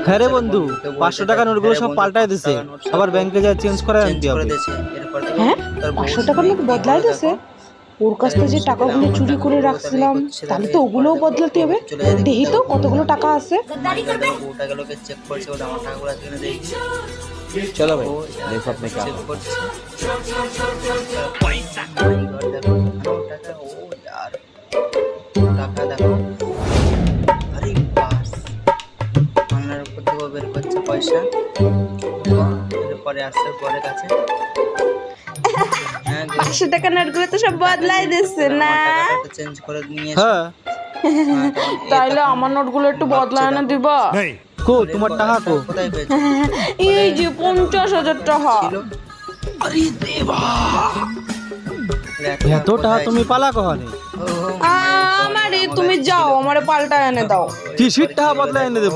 হ্যাঁ রে বন্ধু, 500 টাকা নোটগুলো সব পাল্টাই দিছে, আবার ব্যাংকে যা চেঞ্জ করে আনতে হবে। হ্যাঁ, 500 টাকার নোট বদলাই দিয়েছে। ওর কাছ থেকে যে টাকাগুলো চুরি করে রাখছিলাম, তাহলে তো ওগুলোও বদলাতে হবে। দেখি তো কতগুলো টাকা আছে। বউটাগুলোকে চেক করছে, ওটা আমার টাকাগুলো আছে কিনা দেখি। चलो भाई देखो अपने क्या চেক होता है। করছে। পয়সা দেখো, টাকা, ও यार টাকা দেখো। আরে বাস, আমার উপর থেকে বের করছে পয়সা। এরপরে আসছে পরে কাছে। 500 টাকার নোটগুলো তো সব বদলাই দিচ্ছে না। চেঞ্জ করে নিয়ে হ্যাঁ, তাইলে আমার নোটগুলো একটু বদলায় না দিবা? কো তোমার টাকা কো? কোথায় পেয়েছে? এই যে 50,000 টাকা। আরে দেবা, এত টাকা তুমি পালা কহানে? আমারে তুমি যাও, আমারে পাল্টা এনে দাও। কিসির টাকা বদলা এনে দেব?